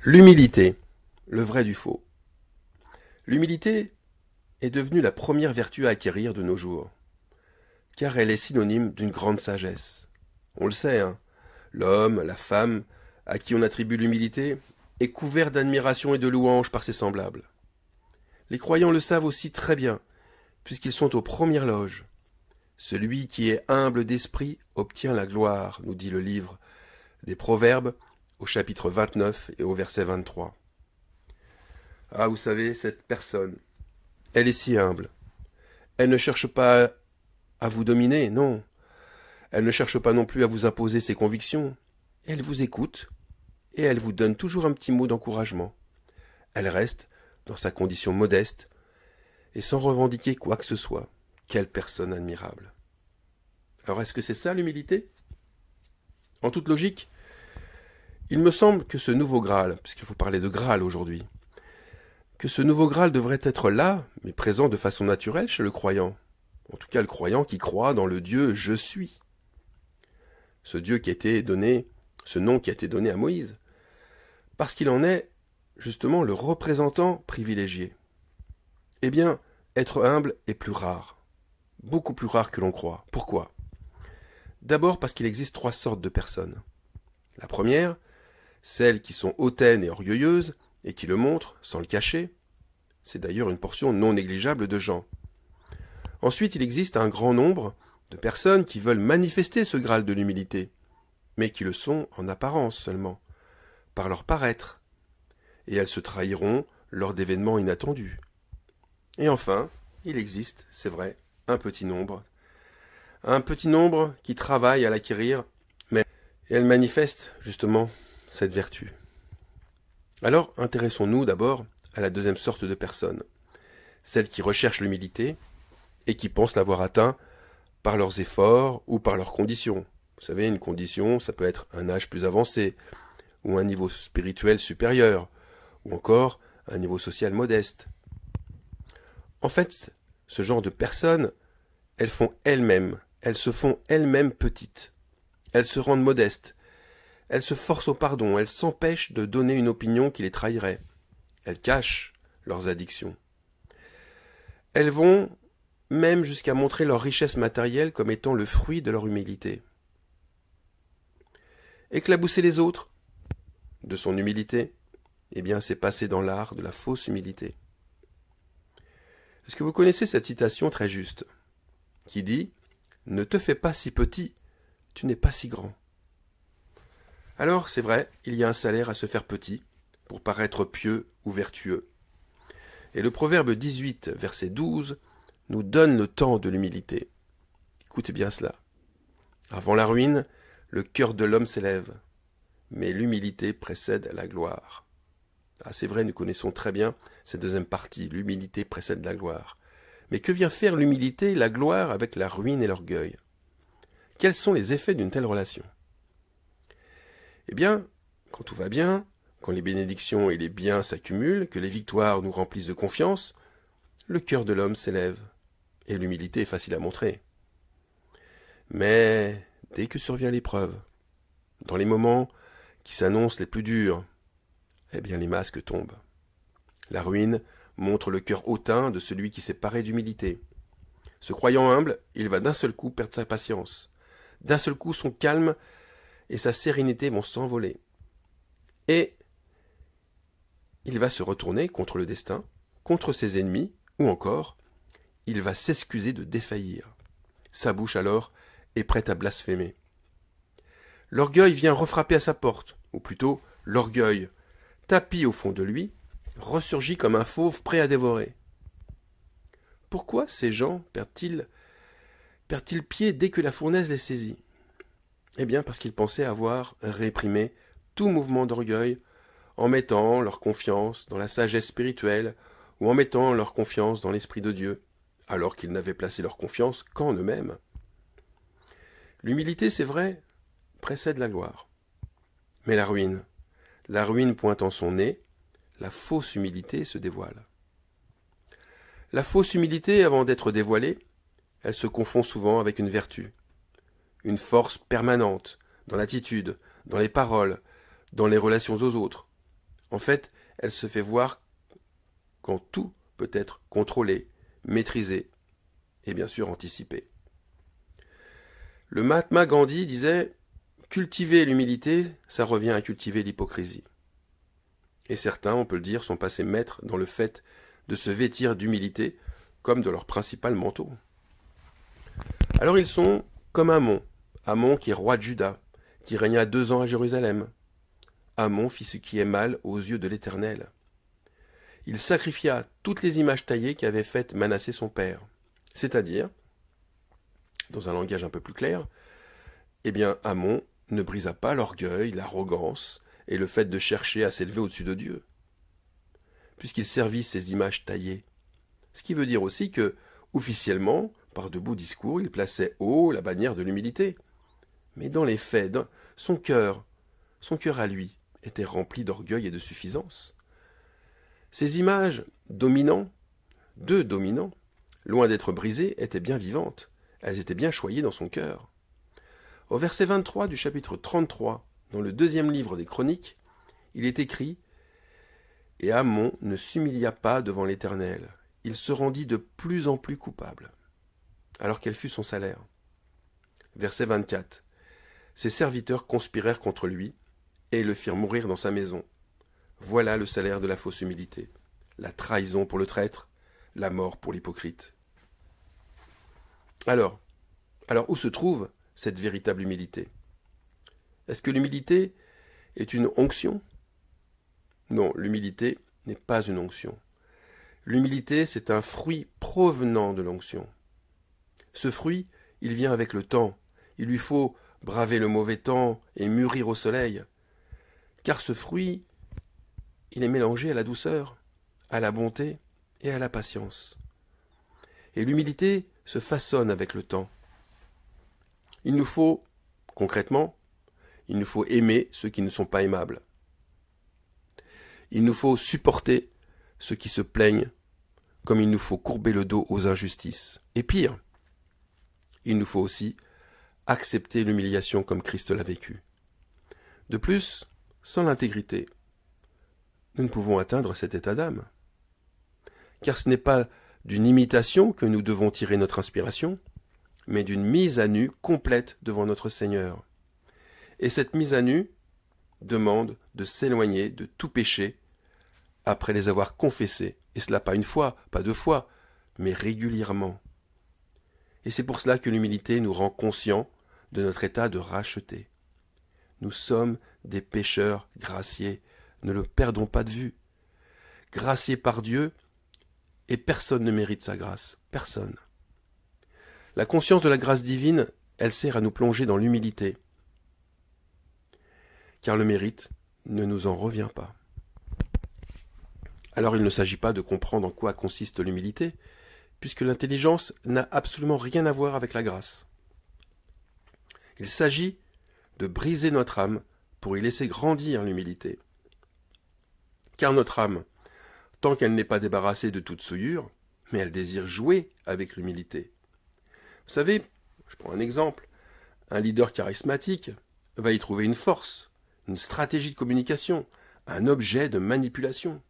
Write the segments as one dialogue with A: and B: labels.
A: L'humilité, le vrai du faux. L'humilité est devenue la première vertu à acquérir de nos jours, car elle est synonyme d'une grande sagesse. On le sait, hein, l'homme, la femme, à qui on attribue l'humilité, est couvert d'admiration et de louanges par ses semblables. Les croyants le savent aussi très bien, puisqu'ils sont aux premières loges. Celui qui est humble d'esprit obtient la gloire, nous dit le livre des Proverbes, au chapitre 29 et au verset 23. Ah, vous savez, cette personne, elle est si humble. Elle ne cherche pas à vous dominer, non. Elle ne cherche pas non plus à vous imposer ses convictions. Elle vous écoute et elle vous donne toujours un petit mot d'encouragement. Elle reste dans sa condition modeste et sans revendiquer quoi que ce soit. Quelle personne admirable. Alors est-ce que c'est ça l'humilité? En toute logique, il me semble que ce nouveau Graal, puisqu'il faut parler de Graal aujourd'hui, que ce nouveau Graal devrait être là, mais présent de façon naturelle chez le croyant. En tout cas, le croyant qui croit dans le Dieu « Je suis ». Ce Dieu qui a été donné, ce nom qui a été donné à Moïse, parce qu'il en est justement le représentant privilégié. Eh bien, être humble est plus rare, beaucoup plus rare que l'on croit. Pourquoi? D'abord parce qu'il existe trois sortes de personnes. La première, celles qui sont hautaines et orgueilleuses, et qui le montrent sans le cacher. C'est d'ailleurs une portion non négligeable de gens. Ensuite, il existe un grand nombre de personnes qui veulent manifester ce Graal de l'humilité, mais qui le sont en apparence seulement, par leur paraître, et elles se trahiront lors d'événements inattendus. Et enfin, il existe, c'est vrai, un petit nombre qui travaille à l'acquérir, mais elles manifestent justement cette vertu. Alors, intéressons-nous d'abord à la deuxième sorte de personnes, celles qui recherchent l'humilité et qui pensent l'avoir atteint par leurs efforts ou par leurs conditions. Vous savez, une condition, ça peut être un âge plus avancé, ou un niveau spirituel supérieur, ou encore un niveau social modeste. En fait, ce genre de personnes, elles se font elles-mêmes petites. Elles se rendent modestes. Elles se forcent au pardon. Elles s'empêchent de donner une opinion qui les trahirait. Elles cachent leurs addictions. Elles vont même jusqu'à montrer leur richesse matérielle comme étant le fruit de leur humilité. Éclabousser les autres de son humilité, eh bien c'est passer dans l'art de la fausse humilité. Est-ce que vous connaissez cette citation très juste qui dit « Ne te fais pas si petit, tu n'es pas si grand ». Alors, c'est vrai, il y a un salaire à se faire petit pour paraître pieux ou vertueux. Et le proverbe 18, verset 12, nous donne le temps de l'humilité. Écoutez bien cela. Avant la ruine, le cœur de l'homme s'élève, mais l'humilité précède la gloire. Ah, c'est vrai, nous connaissons très bien cette deuxième partie, l'humilité précède la gloire. Mais que vient faire l'humilité et la gloire avec la ruine et l'orgueil? Quels sont les effets d'une telle relation? Eh bien, quand tout va bien, quand les bénédictions et les biens s'accumulent, que les victoires nous remplissent de confiance, le cœur de l'homme s'élève, et l'humilité est facile à montrer. Mais dès que survient l'épreuve, dans les moments qui s'annoncent les plus durs, eh bien les masques tombent. La ruine montre le cœur hautain de celui qui s'est paré d'humilité. Se croyant humble, il va d'un seul coup perdre sa patience. D'un seul coup, son calme et sa sérénité vont s'envoler. Et il va se retourner contre le destin, contre ses ennemis, ou encore, il va s'excuser de défaillir. Sa bouche alors est prête à blasphémer. L'orgueil vient refrapper à sa porte, ou plutôt l'orgueil, tapi au fond de lui, ressurgit comme un fauve prêt à dévorer. Pourquoi ces gens perdent-ils pied dès que la fournaise les saisit? Eh bien parce qu'ils pensaient avoir réprimé tout mouvement d'orgueil en mettant leur confiance dans la sagesse spirituelle ou en mettant leur confiance dans l'Esprit de Dieu, alors qu'ils n'avaient placé leur confiance qu'en eux-mêmes. L'humilité, c'est vrai, précède la gloire. Mais la ruine pointant son nez, la fausse humilité se dévoile. La fausse humilité, avant d'être dévoilée, elle se confond souvent avec une vertu, une force permanente dans l'attitude, dans les paroles, dans les relations aux autres. En fait, elle se fait voir quand tout peut être contrôlé, maîtrisé et bien sûr anticipé. Le Mahatma Gandhi disait « Cultiver l'humilité, ça revient à cultiver l'hypocrisie ». Et certains, on peut le dire, sont passés maîtres dans le fait de se vêtir d'humilité comme de leur principal manteau. Alors ils sont comme Amon qui est roi de Juda, qui régna 2 ans à Jérusalem. Amon fit ce qui est mal aux yeux de l'Éternel. Il sacrifia toutes les images taillées qu'avait faites Manassé son père. C'est-à-dire, dans un langage un peu plus clair, eh bien Amon ne brisa pas l'orgueil, l'arrogance et le fait de chercher à s'élever au-dessus de Dieu, puisqu'il servit ces images taillées. Ce qui veut dire aussi que, officiellement, par de beaux discours, il plaçait haut la bannière de l'humilité. Mais dans les faits, son cœur à lui, était rempli d'orgueil et de suffisance. Ces images dominants, loin d'être brisées, étaient bien vivantes. Elles étaient bien choyées dans son cœur. Au verset 23 du chapitre 33, dans le 2e livre des Chroniques, il est écrit « Et Amon ne s'humilia pas devant l'Éternel. Il se rendit de plus en plus coupable. » Alors quel fut son salaire? Verset 24. Ses serviteurs conspirèrent contre lui et le firent mourir dans sa maison. Voilà le salaire de la fausse humilité. La trahison pour le traître, la mort pour l'hypocrite. Alors où se trouve cette véritable humilité? Est-ce que l'humilité est une onction? Non, l'humilité n'est pas une onction. L'humilité, c'est un fruit provenant de l'onction. Ce fruit, il vient avec le temps. Il lui faut braver le mauvais temps et mûrir au soleil. Car ce fruit, il est mélangé à la douceur, à la bonté et à la patience. Et l'humilité se façonne avec le temps. Il nous faut, concrètement, il nous faut aimer ceux qui ne sont pas aimables. Il nous faut supporter ceux qui se plaignent, comme il nous faut courber le dos aux injustices. Et pire, il nous faut aussi accepter l'humiliation comme Christ l'a vécu. De plus, sans l'intégrité, nous ne pouvons atteindre cet état d'âme. Car ce n'est pas d'une imitation que nous devons tirer notre inspiration, mais d'une mise à nu complète devant notre Seigneur. Et cette mise à nu demande de s'éloigner de tout péché après les avoir confessés, et cela pas une fois, pas 2 fois, mais régulièrement. Et c'est pour cela que l'humilité nous rend conscients de notre état de racheté. Nous sommes des pécheurs graciés, ne le perdons pas de vue. Graciés par Dieu, et personne ne mérite sa grâce, personne. La conscience de la grâce divine, elle sert à nous plonger dans l'humilité, car le mérite ne nous en revient pas. Alors il ne s'agit pas de comprendre en quoi consiste l'humilité, puisque l'intelligence n'a absolument rien à voir avec la grâce. Il s'agit de briser notre âme pour y laisser grandir l'humilité. Car notre âme, tant qu'elle n'est pas débarrassée de toute souillure, mais elle désire jouer avec l'humilité. Vous savez, je prends un exemple, un leader charismatique va y trouver une force, une stratégie de communication, un objet de manipulation.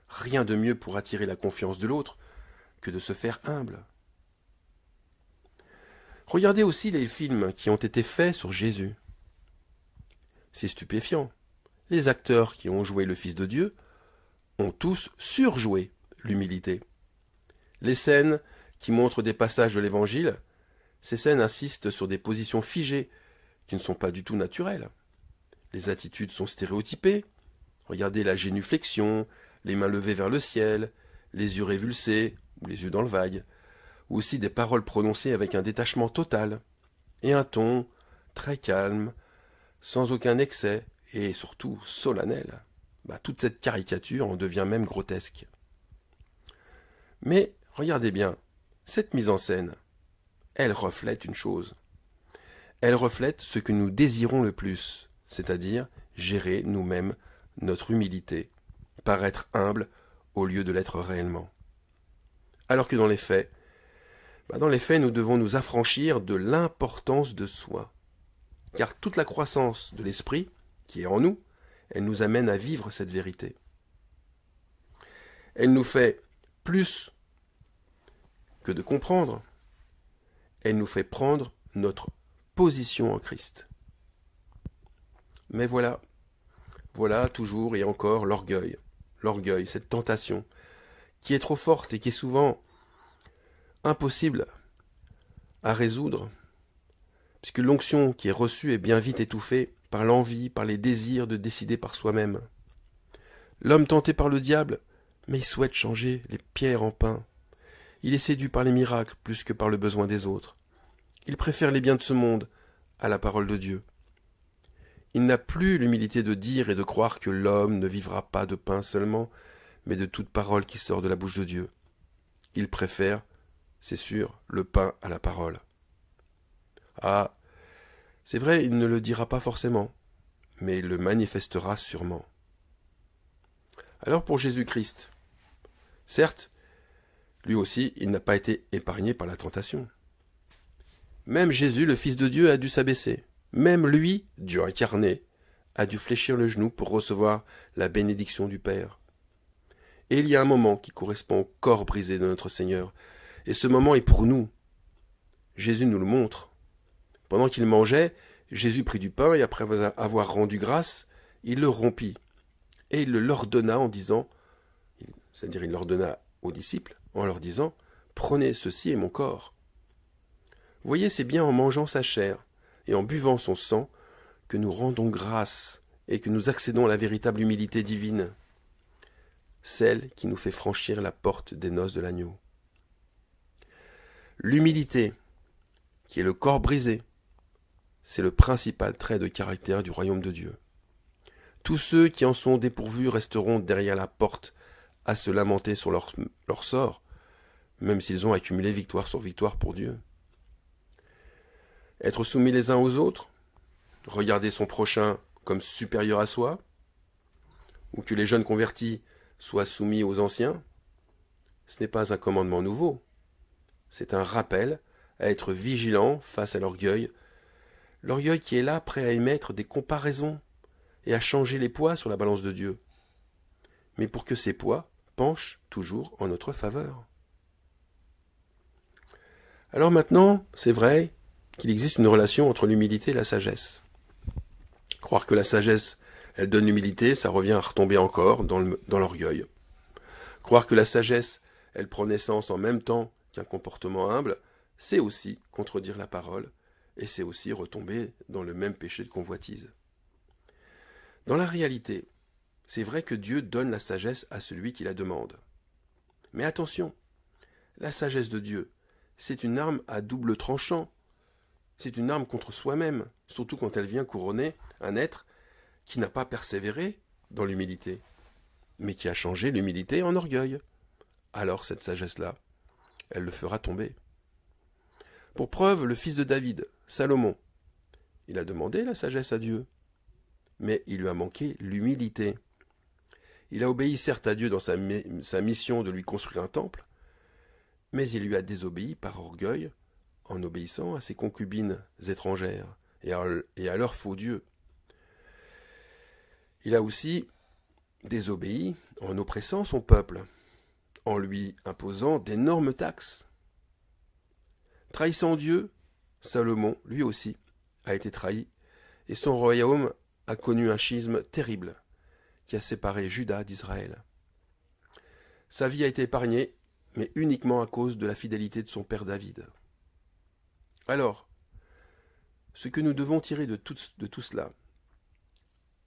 A: Rien de mieux pour attirer la confiance de l'autre que de se faire humble. Regardez aussi les films qui ont été faits sur Jésus. C'est stupéfiant. Les acteurs qui ont joué le Fils de Dieu ont tous surjoué l'humilité. Les scènes qui montrent des passages de l'Évangile, ces scènes insistent sur des positions figées qui ne sont pas du tout naturelles. Les attitudes sont stéréotypées. Regardez la génuflexion, les mains levées vers le ciel, les yeux révulsés, ou les yeux dans le vague, ou aussi des paroles prononcées avec un détachement total, et un ton très calme, sans aucun excès, et surtout solennel. Toute cette caricature en devient même grotesque. Mais regardez bien, cette mise en scène, elle reflète une chose. Elle reflète ce que nous désirons le plus, c'est-à-dire gérer nous-mêmes notre humilité, paraître humble au lieu de l'être réellement. Alors que dans les faits, nous devons nous affranchir de l'importance de soi. Car toute la croissance de l'esprit, qui est en nous, elle nous amène à vivre cette vérité. Elle nous fait plus que de comprendre, elle nous fait prendre notre position en Christ. Mais voilà toujours et encore l'orgueil, cette tentation, qui est trop forte et qui est souvent impossible à résoudre, puisque l'onction qui est reçue est bien vite étouffée par l'envie, par les désirs de décider par soi-même. L'homme tenté par le diable, mais il souhaite changer les pierres en pain. Il est séduit par les miracles plus que par le besoin des autres. Il préfère les biens de ce monde à la parole de Dieu. Il n'a plus l'humilité de dire et de croire que l'homme ne vivra pas de pain seulement, mais de toute parole qui sort de la bouche de Dieu. Il préfère, c'est sûr, le pain à la parole. Ah, c'est vrai, il ne le dira pas forcément, mais il le manifestera sûrement. Alors pour Jésus-Christ, certes, lui aussi, il n'a pas été épargné par la tentation. Même Jésus, le Fils de Dieu, a dû s'abaisser. Même lui, Dieu incarné, a dû fléchir le genou pour recevoir la bénédiction du Père. Et il y a un moment qui correspond au corps brisé de notre Seigneur. Et ce moment est pour nous. Jésus nous le montre. Pendant qu'il mangeait, Jésus prit du pain et après avoir rendu grâce, il le rompit. Et il le leur donna en disant, c'est-à-dire il l'ordonna aux disciples, en leur disant « Prenez, ceci est mon corps ». Vous voyez, c'est bien en mangeant sa chair et en buvant son sang que nous rendons grâce et que nous accédons à la véritable humilité divine, celle qui nous fait franchir la porte des noces de l'agneau. L'humilité, qui est le corps brisé, c'est le principal trait de caractère du royaume de Dieu. Tous ceux qui en sont dépourvus resteront derrière la porte à se lamenter sur leur sort, même s'ils ont accumulé victoire sur victoire pour Dieu. Être soumis les uns aux autres, regarder son prochain comme supérieur à soi, ou que les jeunes convertis soient soumis aux anciens, ce n'est pas un commandement nouveau, c'est un rappel à être vigilant face à l'orgueil qui est là prêt à émettre des comparaisons et à changer les poids sur la balance de Dieu, mais pour que ces poids penchent toujours en notre faveur. Alors maintenant, c'est vrai qu'il existe une relation entre l'humilité et la sagesse. Croire que la sagesse, elle donne l'humilité, ça revient à retomber encore dans l'orgueil. Croire que la sagesse, elle prend naissance en même temps qu'un comportement humble, c'est aussi contredire la parole, et c'est aussi retomber dans le même péché de convoitise. Dans la réalité, c'est vrai que Dieu donne la sagesse à celui qui la demande. Mais attention, la sagesse de Dieu, c'est une arme à double tranchant. C'est une arme contre soi-même, surtout quand elle vient couronner un être qui n'a pas persévéré dans l'humilité, mais qui a changé l'humilité en orgueil. Alors cette sagesse-là, elle le fera tomber. Pour preuve, le fils de David, Salomon, il a demandé la sagesse à Dieu, mais il lui a manqué l'humilité. Il a obéi certes à Dieu dans sa mission de lui construire un temple, mais il lui a désobéi par orgueil en obéissant à ses concubines étrangères et à leur faux dieu. Il a aussi désobéi en oppressant son peuple, en lui imposant d'énormes taxes. Trahissant Dieu, Salomon, lui aussi, a été trahi, et son royaume a connu un schisme terrible qui a séparé Juda d'Israël. Sa vie a été épargnée, mais uniquement à cause de la fidélité de son père David. Alors, ce que nous devons tirer de tout cela,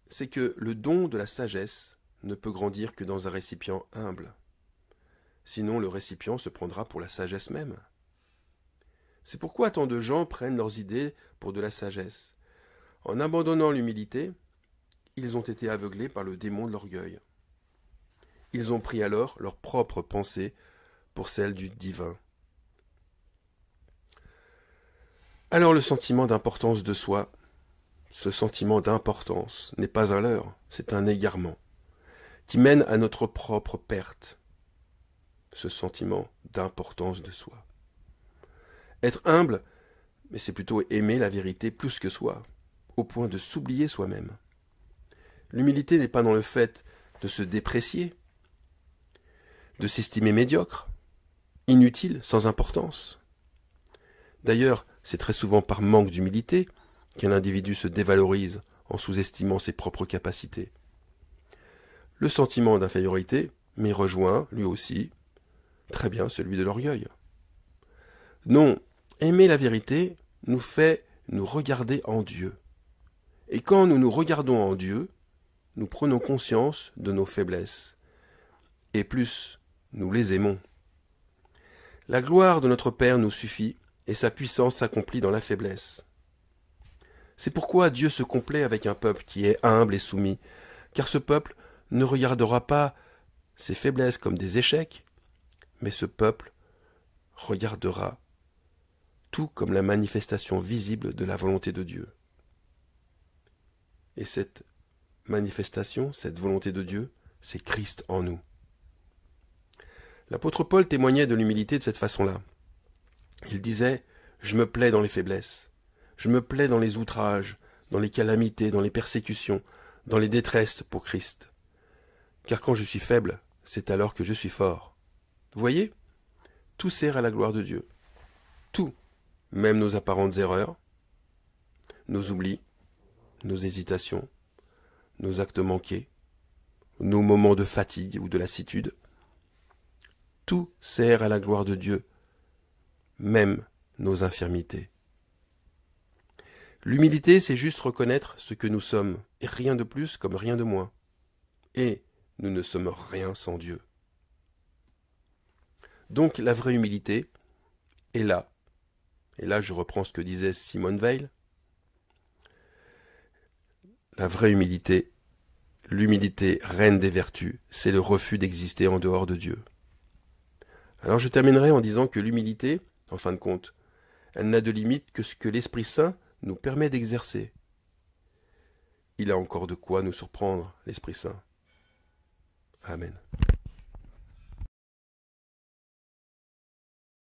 A: c'est que le don de la sagesse ne peut grandir que dans un récipient humble. Sinon, le récipient se prendra pour la sagesse même. C'est pourquoi tant de gens prennent leurs idées pour de la sagesse. En abandonnant l'humilité, ils ont été aveuglés par le démon de l'orgueil. Ils ont pris alors leur propre pensée pour celle du divin. Alors le sentiment d'importance de soi, ce sentiment d'importance n'est pas un leurre, c'est un égarement, qui mène à notre propre perte, ce sentiment d'importance de soi. Être humble, mais c'est plutôt aimer la vérité plus que soi, au point de s'oublier soi-même. L'humilité n'est pas dans le fait de se déprécier, de s'estimer médiocre, inutile, sans importance. D'ailleurs, c'est très souvent par manque d'humilité qu'un individu se dévalorise en sous-estimant ses propres capacités. Le sentiment d'infériorité m'y rejoint, lui aussi, très bien celui de l'orgueil. Non, aimer la vérité nous fait nous regarder en Dieu. Et quand nous nous regardons en Dieu, nous prenons conscience de nos faiblesses. Et plus, nous les aimons. La gloire de notre Père nous suffit, et sa puissance s'accomplit dans la faiblesse. C'est pourquoi Dieu se complaît avec un peuple qui est humble et soumis, car ce peuple ne regardera pas ses faiblesses comme des échecs, mais ce peuple regardera tout comme la manifestation visible de la volonté de Dieu. Et cette manifestation, cette volonté de Dieu, c'est Christ en nous. L'apôtre Paul témoignait de l'humilité de cette façon-là. Il disait « Je me plais dans les faiblesses, je me plais dans les outrages, dans les calamités, dans les persécutions, dans les détresses pour Christ. Car quand je suis faible, c'est alors que je suis fort. » Vous voyez ? Tout sert à la gloire de Dieu. Tout, même nos apparentes erreurs, nos oublis, nos hésitations, nos actes manqués, nos moments de fatigue ou de lassitude. Tout sert à la gloire de Dieu, même nos infirmités. L'humilité, c'est juste reconnaître ce que nous sommes, et rien de plus comme rien de moins. Et nous ne sommes rien sans Dieu. Donc la vraie humilité est là. Et là, je reprends ce que disait Simone Weil. La vraie humilité, l'humilité reine des vertus, c'est le refus d'exister en dehors de Dieu. Alors je terminerai en disant que l'humilité, en fin de compte, elle n'a de limite que ce que l'Esprit Saint nous permet d'exercer. Il a encore de quoi nous surprendre, l'Esprit Saint. Amen.